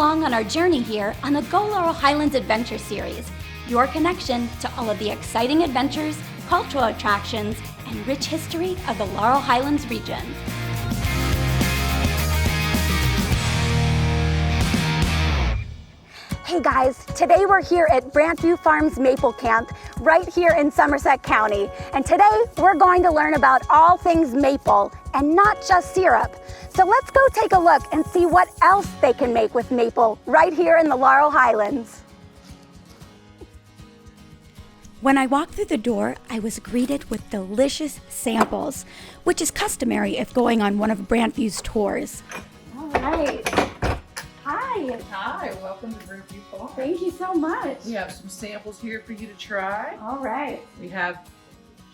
along on our journey here on the Go Laurel Highlands Adventure Series, your connection to all of the exciting adventures, cultural attractions, and rich history of the Laurel Highlands region. Hey guys, today we're here at Brantview Farms Maple Camp right here in Somerset County. And today we're going to learn about all things maple and not just syrup. So let's go take a look and see what else they can make with maple right here in the Laurel Highlands. When I walked through the door, I was greeted with delicious samples, which is customary if going on one of Brantview's tours. All right. Hi. Hi, welcome to Brantview Farm. Thank you so much. We have some samples here for you to try. All right. We have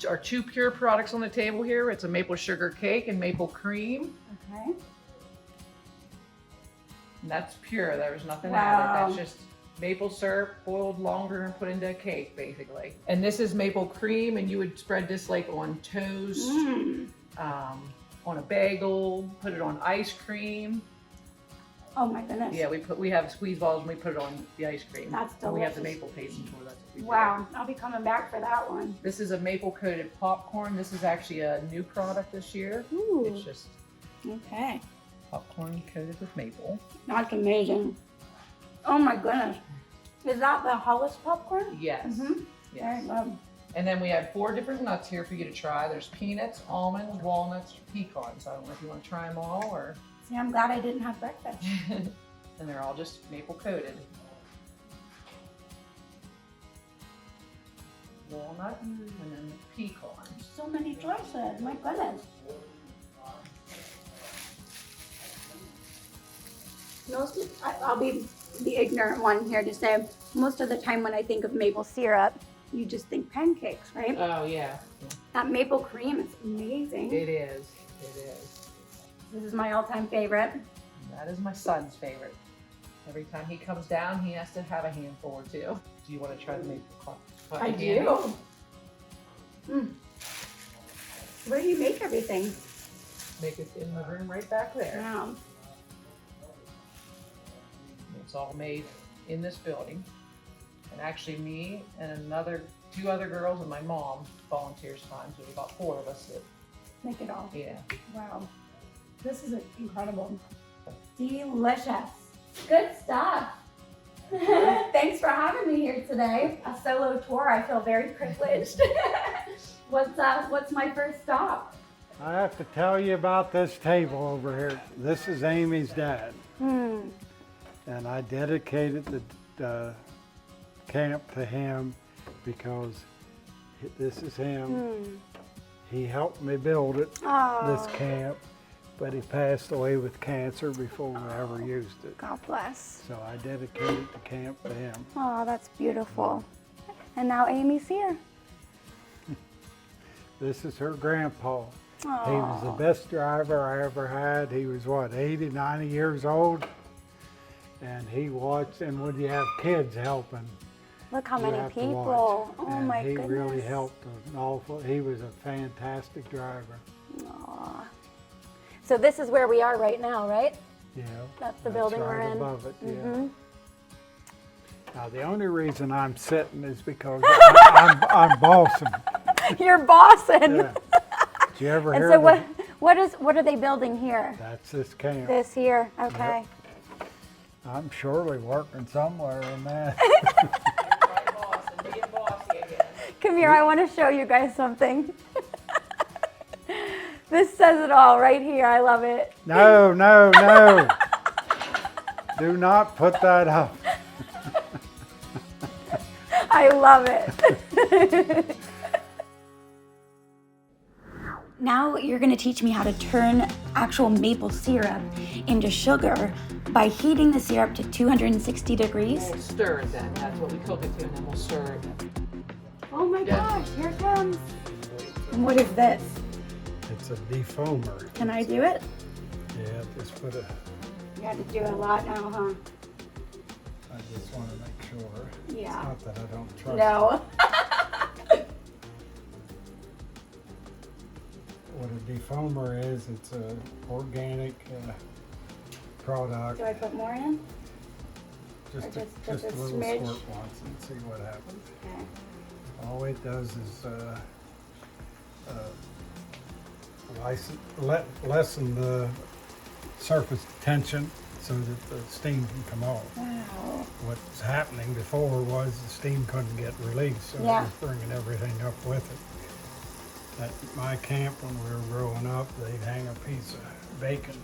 our two pure products on the table here. It's a maple sugar cake and maple cream. Okay. And that's pure. There's nothing Wow. added. That's just maple syrup boiled longer and put into a cake, basically. And this is maple cream, and you would spread this like on toast, on a bagel, put it on ice cream. Oh my goodness. Yeah, we have squeeze balls and we put it on the ice cream. That's delicious. And we have the maple paste for that. Wow, I'll be coming back for that one. This is a maple coated popcorn. This is actually a new product this year. Ooh. It's just Okay. popcorn coated with maple. That's amazing. Oh my goodness. Is that the Hollis popcorn? Yes. Mm-hmm. Yes. Very good. And then we have 4 different nuts here for you to try. There's peanuts, almonds, walnuts, pecans. I don't know if you want to try them all or. See, I'm glad I didn't have breakfast. And they're all just maple coated. Walnut and then pecans. So many choices. My goodness. I'll be the ignorant one here to say, most of the time when I think of maple syrup, you just think pancakes, right? Oh, yeah. That maple cream is amazing. It is. It is. This is my all-time favorite. That is my son's favorite. Every time he comes down, he has to have a handful or two. Do you want to try the maple cotton I candy? do. Where do you make everything? Make it in the room right back there. Wow. It's all made in this building. And actually me and 2 other girls and my mom volunteers time. So there's about 4 of us that Make it all. yeah. Wow. This is incredible. Delicious. Good stuff. Thanks for having me here today. A solo tour. I feel very privileged. What's my first stop? I have to tell you about this table over here. This is Amy's dad. And I dedicated the camp to him because this is him. He helped me build it, this camp, but he passed away with cancer before we ever used it. God bless. So I dedicated the camp to him. Oh, that's beautiful. And now Amy's here. This is her grandpa. Aww. He was the best driver I ever had. He was, 80, 90 years old? And he watched, and when you have kids helping, Look how you many have to people. watch. Oh And my he goodness. really helped an awful. He was a fantastic driver. Aww. So this is where we are right now, right? Yeah. That's the building we're right in. above it, yeah. Mhm. Now the only reason I'm sitting is because I'm bossing. You're bossing. Yeah. Did you ever And hear so the- what are they building here? That's this camp. This here, okay. I'm surely working somewhere in that. My boss and being bossy again. Come here, I want to show you guys something. This says it all right here. I love it. No, no, no. Do not put that up. I love it. Now you're going to teach me how to turn actual maple syrup into sugar by heating the syrup to 260 degrees. We'll stir it then. That's what we cook it to, and then we'll stir it. Oh my Yeah. gosh, here it comes. And what is this? It's a defoamer. Can I do it? Yeah, just put a. You had to do a lot now, huh? I just want to make sure. Yeah. It's not that I don't trust No. What a defoamer is, it's a organic product. Do I put more in? Just Or a, just just a a little smidge? squirt once and see what happens. Okay. All it does is lessen the surface tension so that the steam can come off. Wow. What's happening before was the steam couldn't get released, so Yeah. it was bringing everything up with it. At my camp when we were growing up, they'd hang a piece of bacon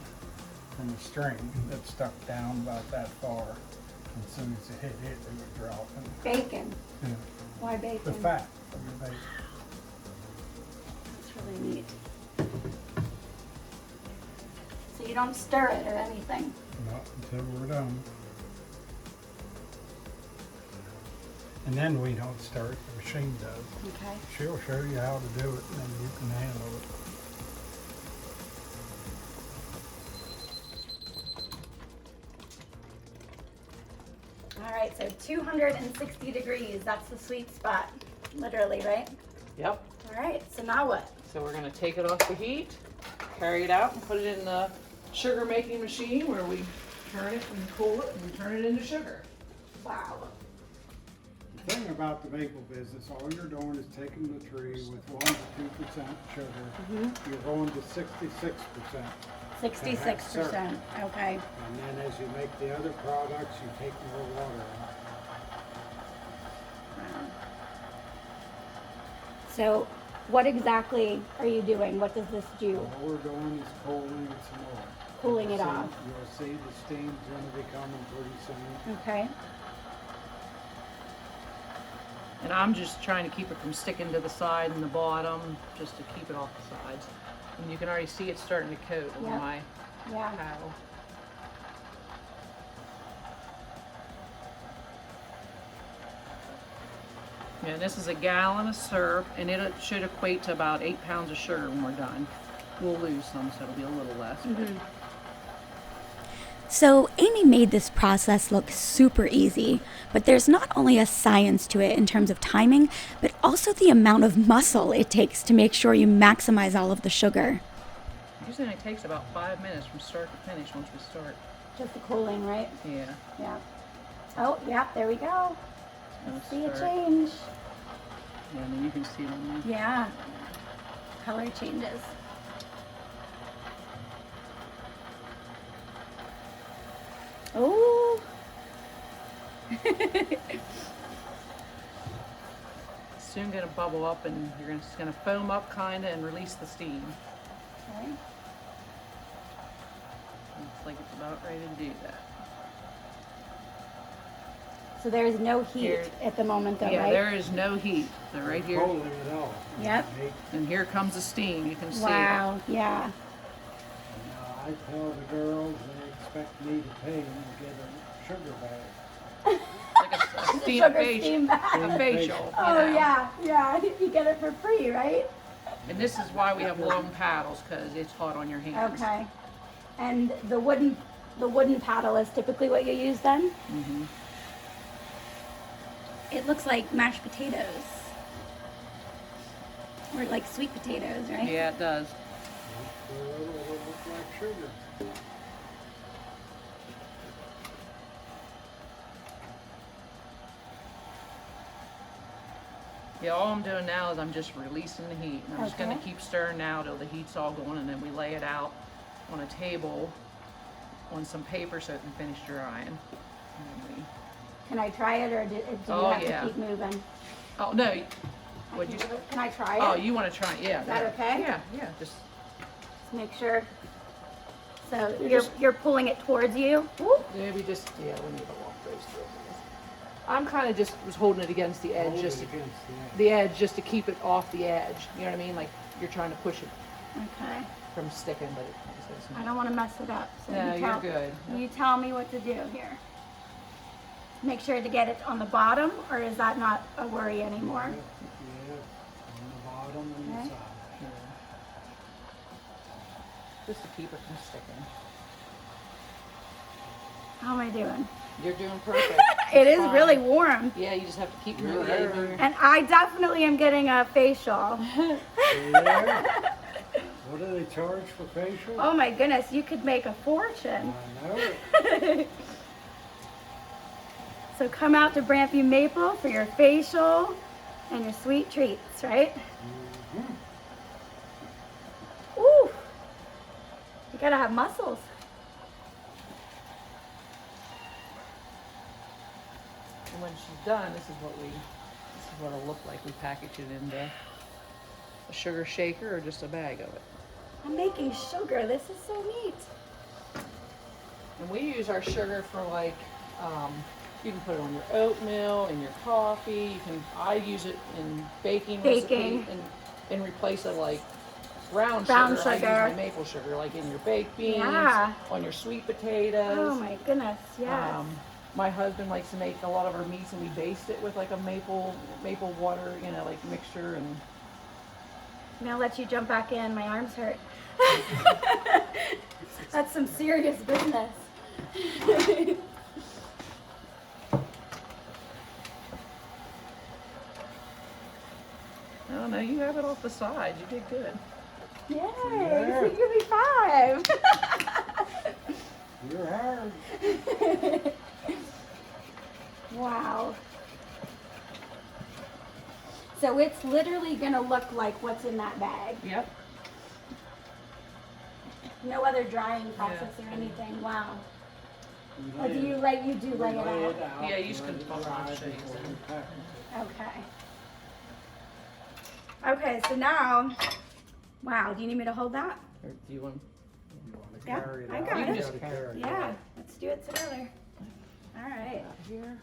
from a string that stuck down about that far. And as soon as it hit it, it would drop. And, Bacon. yeah, Why bacon? the fat from the bacon. That's really neat. So you don't stir it or anything? Not until we're done. And then we don't stir it, the machine does. Okay. She'll show you how to do it, and then you can handle it. All right, so 260 degrees, that's the sweet spot, literally, right? Yep. All right, so now what? So we're gonna take it off the heat, carry it out and put it in the sugar making machine where we turn it and cool it and turn it into sugar. Wow. The thing about the maple business, all you're doing is taking the tree with 1 to 2% sugar. You're going to 66%. 66%, okay. And then as you make the other products, you take more water out. Wow. So what exactly are you doing? What does this do? All we're doing is cooling it some more. Cooling it See- off. You'll see the steam's gonna be coming pretty soon. Okay. And I'm just trying to keep it from sticking to the side and the bottom, just to keep it off the sides. And you can already see it starting to coat on Yep. my Yeah. paddle. Yeah, this is a gallon of syrup, and it should equate to about 8 pounds of sugar when we're done. We'll lose some, so it'll be a little less. So Amy made this process look super easy, but there's not only a science to it in terms of timing, but also the amount of muscle it takes to make sure you maximize all of the sugar. Usually it takes about 5 minutes from start to finish once we start. Just the cooling, right? Yeah. Yeah. Oh, yeah, there we go. It'll See a start. change. Yeah, and then you can see it on there. Yeah. Color changes. Oh. It's soon gonna bubble up, and it's gonna foam up kinda and release the steam. Okay. Looks like it's about ready to do that. So there's no heat Here- at the moment though, Yeah, right? there is no heat. They're right here. Cooling it off. Yep. And here comes the steam. You can see Wow, yeah. Now, I tell the girls they expect me to pay them to get a sugar bag. it. Like a steam Sugar facial. steam bag. A facial. you Oh know. yeah. You get it for free, right? And this is why we have long paddles, because it's hot on your hands. Okay. And the wooden paddle is typically what you use then? Mm-hmm. It looks like mashed potatoes. Or like sweet potatoes, right? Yeah, it does. It'll look like sugar. Yeah, all I'm doing now is I'm just releasing the heat. And I'm just gonna Okay. keep stirring now till the heat's all going, and then we lay it out on a table on some paper so it can finish drying. And then we- Can I try it or do you Oh, have yeah. to keep moving? Oh, no. Would you? Can I try it? Oh, you want to try it? Yeah. Is that okay? Yeah, yeah. Just Just make sure. So You're you're just- you're pulling it towards you. Woo. maybe just we need to walk those through. I'm kind of just was holding it against the edge, Hold just it to, against the edge, just to keep it off the edge. You know what I mean? Like you're trying to push it Okay. from sticking, but it's I not. don't want to mess it up. So No, you you're tell, good. You tell me what to do here. Make sure to get it on the bottom, or is that not a worry anymore? Yeah, on the bottom and Okay. the side. Yeah. Just to keep it from sticking. How am I doing? You're doing perfect. It is Fine. really warm. Yeah, you just have to keep You're moving. there. And I definitely am getting a facial. Yeah. What do they charge for facial? Oh my goodness, you could make a fortune. I know it. So come out to Brantview Maple for your facial and your sweet treats, right? Ooh, you gotta have muscles. And when she's done, this is what it'll look like. We package it into a sugar shaker or just a bag of it. I'm making sugar. This is so neat. And we use our sugar for like, you can put it on your oatmeal, in your coffee. I use it in baking recipes and replace it like brown sugar. I use my maple sugar, like in your baked beans, on your sweet potatoes. Oh my goodness, yes. My husband likes to make a lot of our meats, and we baste it with like a maple water, like mixture. And I'm gonna let you jump back in. My arms hurt. That's some serious business. Oh no, you have it off the side. You did good. Yay! Give me 5. Your hair. Wow. So it's literally gonna look like what's in that bag. Yep. No other drying process or anything. Wow. Or do you lay it out? Yeah, you just can show you then. Okay. Okay, so now, wow, do you need me to hold that? Or do you want? Yeah, Carry it I out. got You can it. just carry it. Yeah, let's do it together. All right. Here.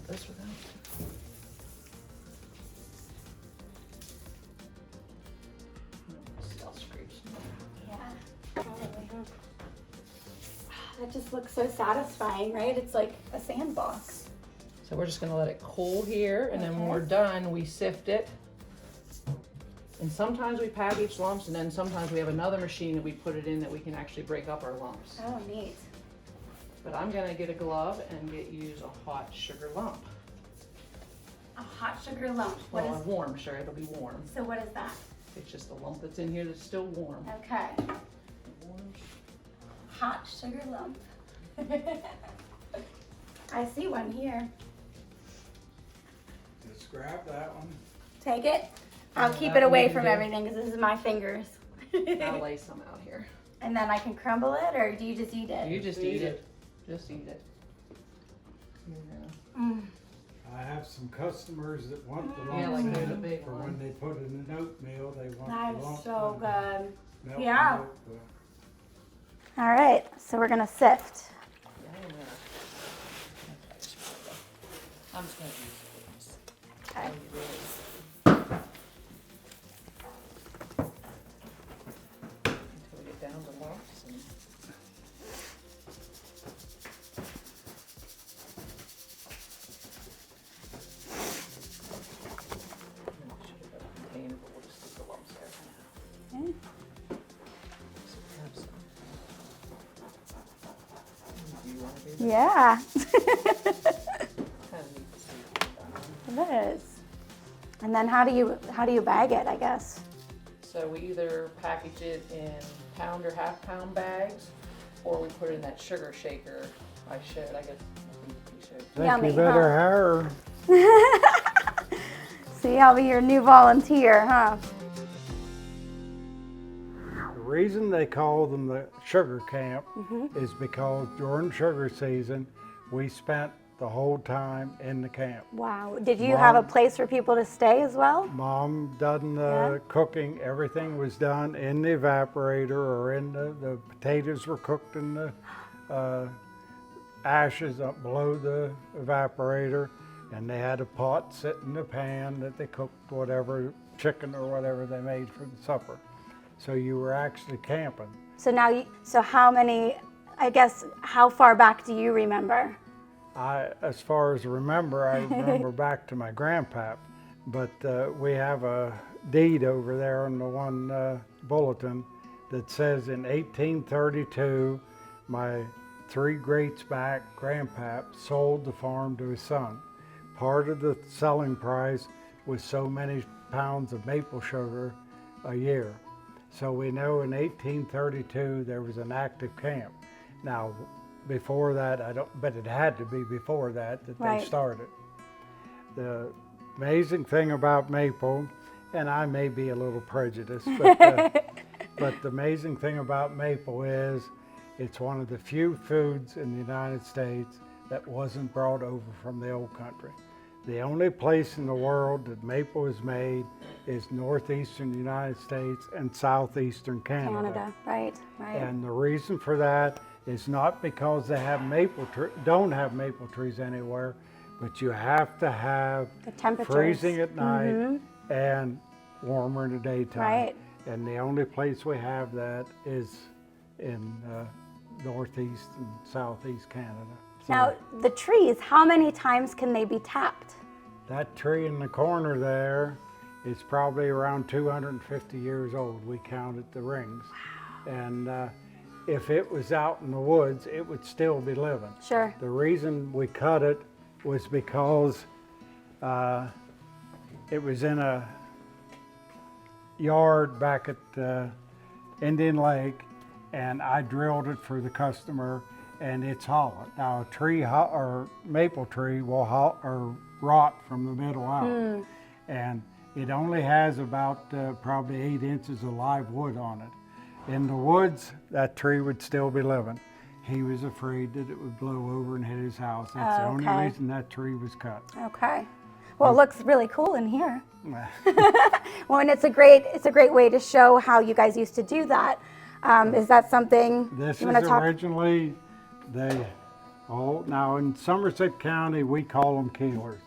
This without. I'll scrape some. Yeah. That just looks so satisfying, right? It's like a sandbox. So we're just gonna let it cool here, and then when we're done, we sift it. And sometimes we package lumps, and then sometimes we have another machine that we put it in that we can actually break up our lumps. Oh, neat. But I'm gonna get a glove and use a hot sugar lump. A hot sugar lump. Well, a warm sugar, it'll be warm. So what is that? It's just a lump that's in here that's still warm. Okay. Warm. Hot sugar lump. I see one here. Just grab that one. Take it. I'll keep it away from everything because this is my fingers. I'll lay some out here. And then I can crumble it, or do you just eat it? You just eat it. Just eat it. Yeah. Mm. I have some customers that want the lumps Yeah, like there's a in big for one. when they put in an oatmeal. They want That the lump is so good. milk Yeah. milk, All right, so we're gonna sift. I'm just gonna use this. Okay. Until we get down to lumps. And should have got a container, but we'll just leave the lumps there for now. Okay. So grab some. Do you want to do that? Yeah. Kind of neat to see. It is. And then how do you bag it, I guess? So we either package it in pound or half-pound bags, or we put it in that sugar shaker. I think we should. Think Yummy, you better huh? hire. See, I'll be your new volunteer, huh? The reason they call them the sugar camp is because during sugar season, we spent the whole time in the camp. Wow. Did you have a place for people to stay as well? Mom done the cooking. Everything was done in the evaporator, or in the potatoes were cooked in the ashes up below the evaporator, and they had a pot sit in the pan that they cooked whatever chicken or whatever they made for the supper. So you were actually camping. So now, so how many, I guess, how far back do you remember? As far as I remember back to my grandpap, but we have a deed over there on the one bulletin that says in 1832, my 3 greats back grandpap sold the farm to his son. Part of the selling price was so many pounds of maple sugar a year. So we know in 1832 there was an active camp. Now, before that, I don't, but it had to be before that Right. they started. The amazing thing about maple, and I may be a little prejudiced, but the amazing thing about maple is it's one of the few foods in the United States that wasn't brought over from the old country. The only place in the world that maple is made is northeastern United States and southeastern Canada, right, right. And the reason for that is not because they have don't have maple trees anywhere, but you have to have The temperatures. freezing at night and warmer in the daytime. Right. And the only place we have that is in northeast and southeast Canada. So Now, the trees, how many times can they be tapped? that tree in the corner there is probably around 250 years old. We counted the rings. Wow. And if it was out in the woods, it would still be living. Sure. The reason we cut it was because it was in a yard back at Indian Lake, and I drilled it for the customer, and it's hollow. Now, a tree or maple tree will rot from the middle out, and it only has about probably 8 inches of live wood on it. In the woods, that tree would still be living. He was afraid that it would blow over and hit his house. That's the only reason that tree was cut. Okay. Well, it looks really cool in here. Well, and it's a great way to show how you guys used to do that. Is that something This you is want to talk? originally, now in Somerset County, we call them keelers.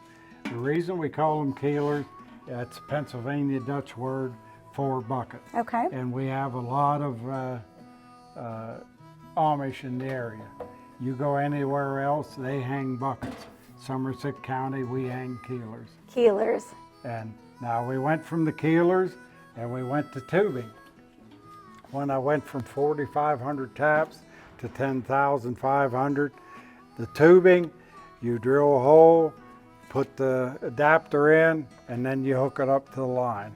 The reason we call them keelers, that's a Pennsylvania Dutch word for bucket. Okay. And we have a lot of Amish in the area. You go anywhere else, they hang buckets. Somerset County, we hang keelers. Keelers. And now we went from the keelers and we went to tubing. When I went from 4,500 taps to 10,500, the tubing, you drill a hole, put the adapter in, and then you hook it up to the line.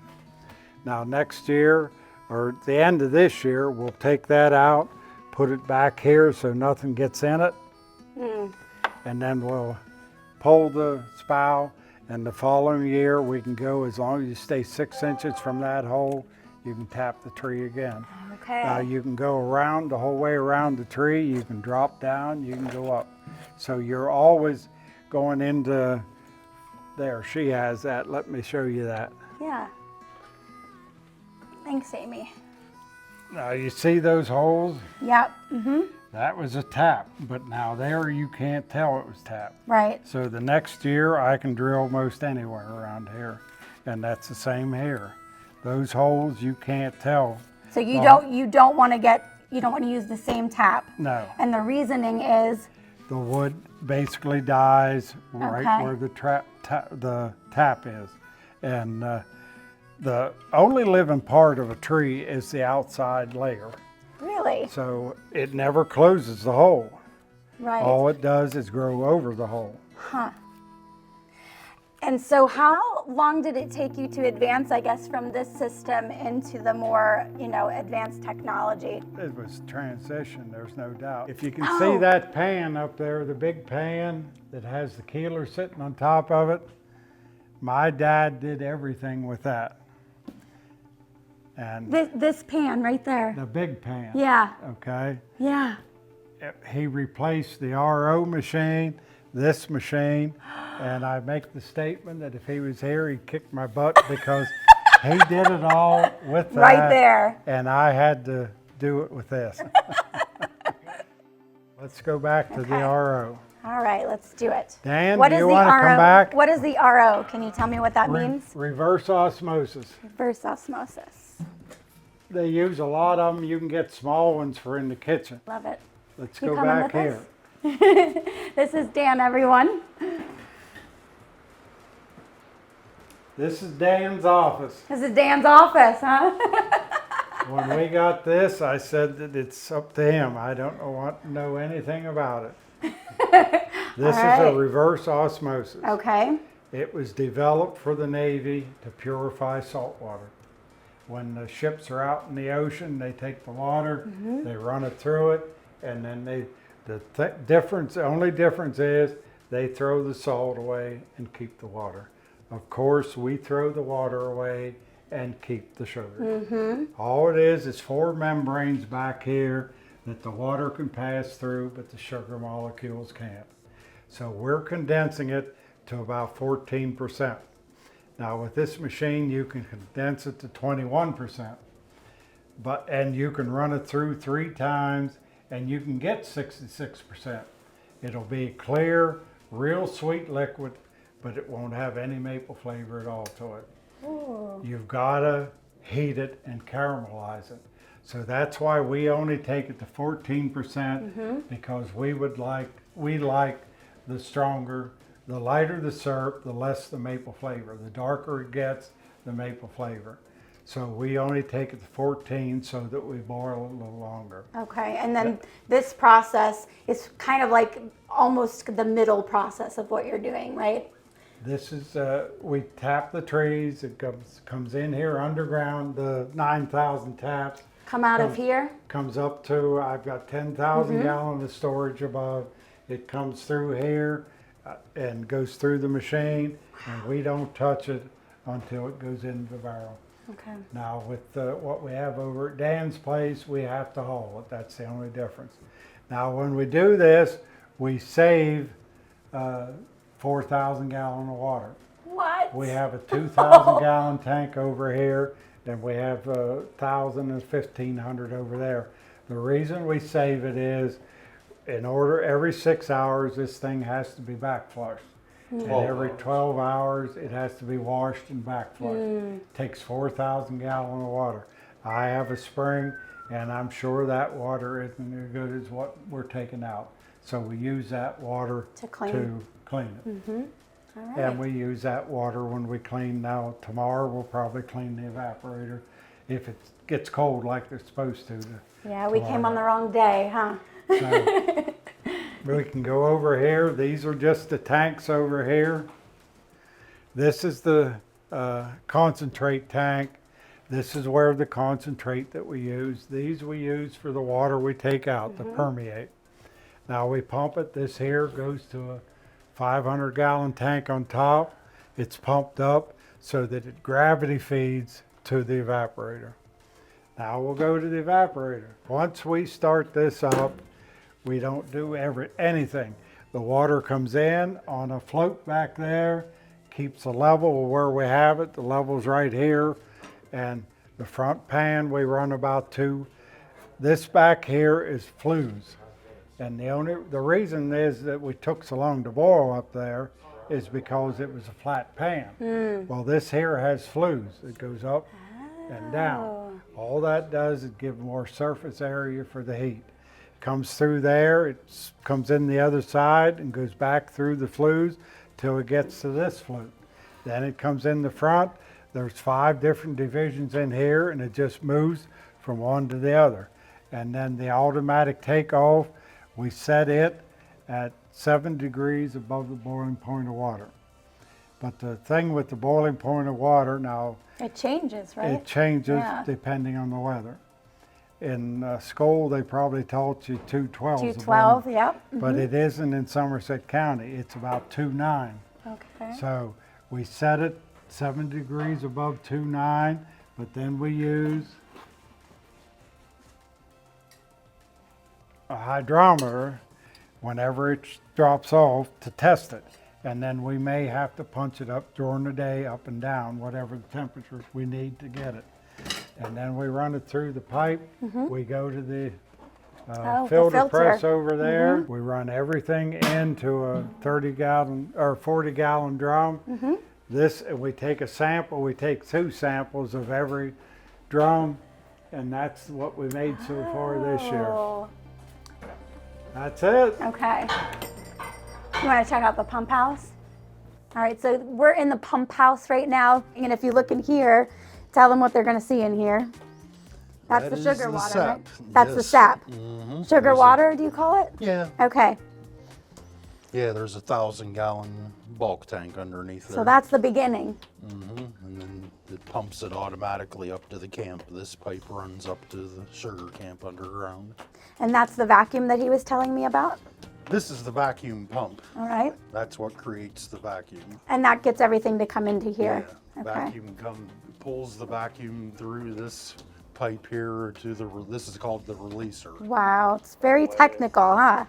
Now next year, or at the end of this year, we'll take that out, put it back here so nothing gets in it, and then we'll pull the spout, and the following year we can go, as long as you stay 6 inches from that hole, you can tap the tree again. Okay. You can go around the whole way around the tree, you can drop down, you can go up. So you're always going into, there, she has that, let me show you that. Yeah. Thanks, Amy. Now you see those holes? Yep. That was a tap, but now there you can't tell it was tapped. Right. So the next year I can drill most anywhere around here, and that's the same here. Those holes you can't tell. So you don't want to use the same tap. No. And the reasoning is The wood basically dies right Okay. where the tap is, and the only living part of a tree is the outside layer. really So it never closes the hole. right. All it does is grow over the hole. Huh. And so how long did it take you to advance, I guess, from this system into the more, advanced technology? It was transition, there's no doubt. If you can see that pan up there, the big pan that has the keeler sitting on top of it, my dad did everything with that. And This pan right there. the big pan, Yeah, okay? yeah. He replaced the RO machine, this machine, and I make the statement that if he was here, he'd kick my butt because he did it all with that. Right there. And I had to do it with this. Let's go back to the Okay. RO. All right, let's do it. Dan, What do is you the want to come RO? back? What is the RO? Can you tell me what that means? Reverse osmosis. Reverse osmosis. They use a lot of them. You can get small ones for in the kitchen. Love it. Let's You go coming back with here. us? This is Dan, everyone. This is Dan's office. This is Dan's office, huh? When we got this, I said that it's up to him. I don't know anything about it. This is right. a reverse osmosis. Okay. It was developed for the Navy to purify salt water. When the ships are out in the ocean, they take the water, they run it through it, And then the only difference is they throw the salt away and keep the water. Of course, we throw the water away and keep the sugar. All it is 4 membranes back here that the water can pass through, but the sugar molecules can't. So we're condensing it to about 14%. Now with this machine, you can condense it to 21%, and you can run it through 3 times and you can get 66%. It'll be clear, real sweet liquid, but it won't have any maple flavor at all to it. Ooh. You've gotta heat it and caramelize it. So that's why we only take it to 14%, because we like the stronger, the lighter the syrup, the less the maple flavor. The darker it gets, the maple flavor. So we only take it to 14 so that we boil it a little longer. Okay, and then this process is kind of like almost the middle process of what you're doing, right? This is, we tap the trees, it comes in here underground, the 9,000 taps. Come out of here? Comes up to, I've got 10,000 gallons of storage above. It comes through here and goes through the machine, and we don't touch it until it goes into the barrel. Okay. Now with what we have over at Dan's place, we have to haul it. That's the only difference. Now when we do this, we save 4,000 gallons of water. What? We have a 2,000 gallon tank over here, and we have 1,000 and 1,500 over there. The reason we save it is, every 6 hours, this thing has to be back flushed. And every 12 hours, it has to be washed and back flushed. Takes 4,000 gallons of water. I have a spring, and I'm sure that water isn't as good as what we're taking out. So we use that water To clean it. All right. And we use that water when we clean. Now tomorrow we'll probably clean the evaporator if it gets cold like they're supposed to. Yeah, we came on the wrong day, huh? So, we can go over here. These are just the tanks over here. This is the concentrate tank. This is where the concentrate that we use. These we use for the water we take out to permeate. Now we pump it. This here goes to a 500 gallon tank on top. It's pumped up so that it gravity feeds to the evaporator. Now we'll go to the evaporator. Once we start this up, we don't do anything. The water comes in on a float back there, keeps the level where we have it. The level's right here. And the front pan we run about 2. This back here is flues. And the reason is that we took so long to boil up there is because it was a flat pan. Well, this here has flues. It goes up and down. All that does is give more surface area for the heat. Comes through there, it comes in the other side and goes back through the flues till it gets to this flute. Then it comes in the front. There's 5 different divisions in here, and it just moves from one to the other. And then the automatic takeoff, we set it at 7 degrees above the boiling point of water. But the thing with the boiling point of water, now It changes, right? it changes Yeah. depending on the weather. In school, they probably taught you 212. 212, yep. But it isn't in Somerset County. It's about 2.9. Okay. So we set it 7 degrees above 2.9, but then we use a hydrometer whenever it drops off to test it. And then we may have to punch it up during the day, up and down, whatever the temperatures we need to get it. And then we run it through the pipe. We go to the filter press over there. We run everything into a 30-gallon or 40-gallon drum. We take a sample. We take 2 samples of every drum, and that's what we made so far this year. Oh. That's it. Okay. You want to check out the pump house? All right, so we're in the pump house right now, and if you look in here, tell them what they're going to see in here. That's That the is sugar the water, sap. right? That's the Yes. sap. Sugar water, do you call it? Yeah. Okay. Yeah, there's a 1,000-gallon bulk tank underneath there. So that's the beginning. And then it pumps it automatically up to the camp. This pipe runs up to the sugar camp underground. And that's the vacuum that he was telling me about? This is the vacuum pump. All right. That's what creates the vacuum. And that gets everything to come into here? Yeah, Okay. vacuum pulls the vacuum through this pipe here to this is called the releaser. Wow, it's very technical, huh?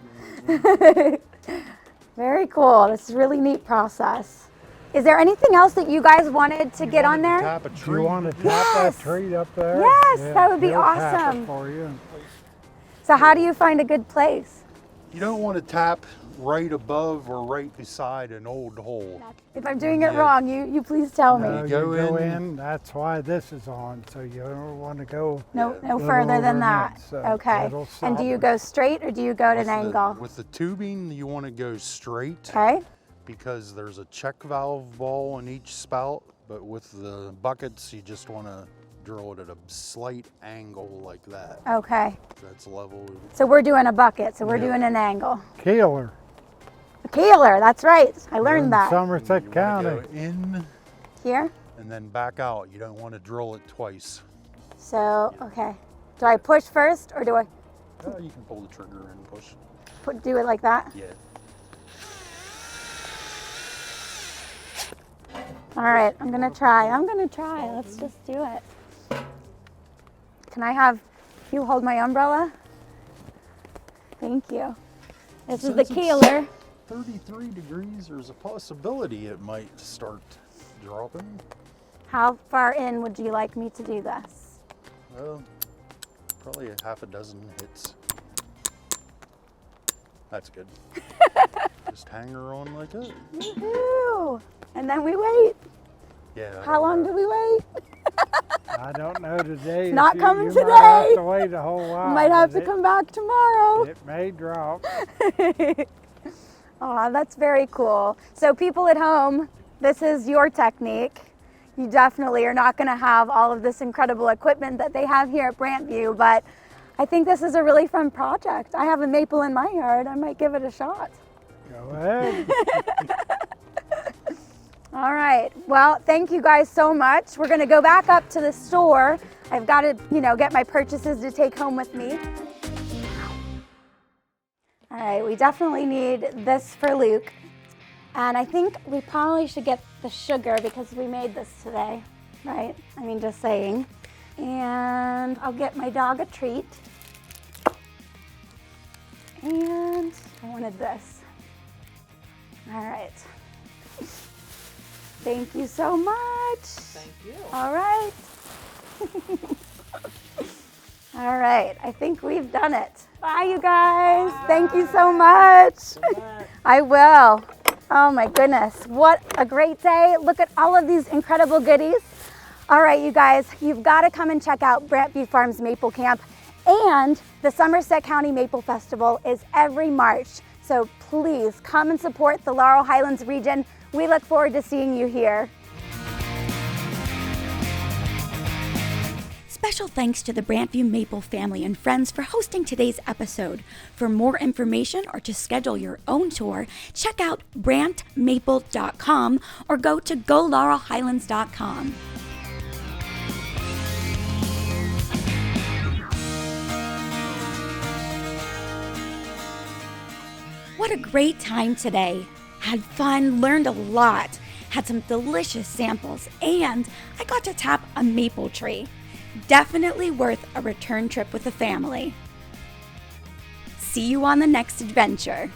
Very cool. It's a really neat process. Is there anything else that you guys wanted to get on there? Tap a Do tree. you want to tap that tree up there? Yes, that would be he'll tap it awesome. for you. So how do you find a good place? You don't want to tap right above or right beside an old hole. If I'm doing it Yeah. wrong, you please tell me. No, you go go in. in. That's why this is on. So you don't want to go. No Yeah. further than Little that. overhead, so Okay. it'll And do you stop. go straight or do you go at an angle? With the tubing, you want to go straight Okay. because there's a check valve ball in each spout. But with the buckets, you just want to drill it at a slight angle like that. Okay. That's level. So we're doing a bucket. So we're Yeah. doing an angle. Keeler. A keeler. That's right. I in learned that. Somerset You County. want to go in Here. and then back out. You don't want to drill it twice. So okay. Do I push first or do I You can pull the trigger and push. do it like that? Yeah. All right. I'm gonna try. Let's just do it. Can I have you hold my umbrella? Thank you. This is the Since it's keeler. 33 degrees, there's a possibility it might start dropping. How far in would you like me to do this? Well, probably a half a dozen hits. That's good. Just hang her on like that. Woohoo! And then we wait. Yeah. I How don't long know. do we wait? I don't know today. If Not you- coming you Might have today. to wait a whole while. Might have but to come back tomorrow. It may drop. Oh, that's very cool. So people at home, this is your technique. You definitely are not going to have all of this incredible equipment that they have here at Brantview, but I think this is a really fun project. I have a maple in my yard. I might give it a shot. Go ahead. All right. Well, thank you guys so much. We're going to go back up to the store. I've got to, get my purchases to take home with me. All right, we definitely need this for Luke. And I think we probably should get the sugar because we made this today, right? I mean, just saying. And I'll get my dog a treat. And I wanted this. All right. Thank you so much. Thank you. All right. All right, I think we've done it. Bye, you guys. Thank you so much. I will. Oh my goodness, what a great day. Look at all of these incredible goodies. All right, you guys, you've got to come and check out Brantview Farms Maple Camp. And the Somerset County Maple Festival is every March. So please come and support the Laurel Highlands region. We look forward to seeing you here. Special thanks to the Brantview Maple family and friends for hosting today's episode. For more information or to schedule your own tour, check out brantmaple.com or go to golaurelhighlands.com. What a great time today. Had fun, learned a lot, had some delicious samples, and I got to tap a maple tree. Definitely worth a return trip with the family. See you on the next adventure.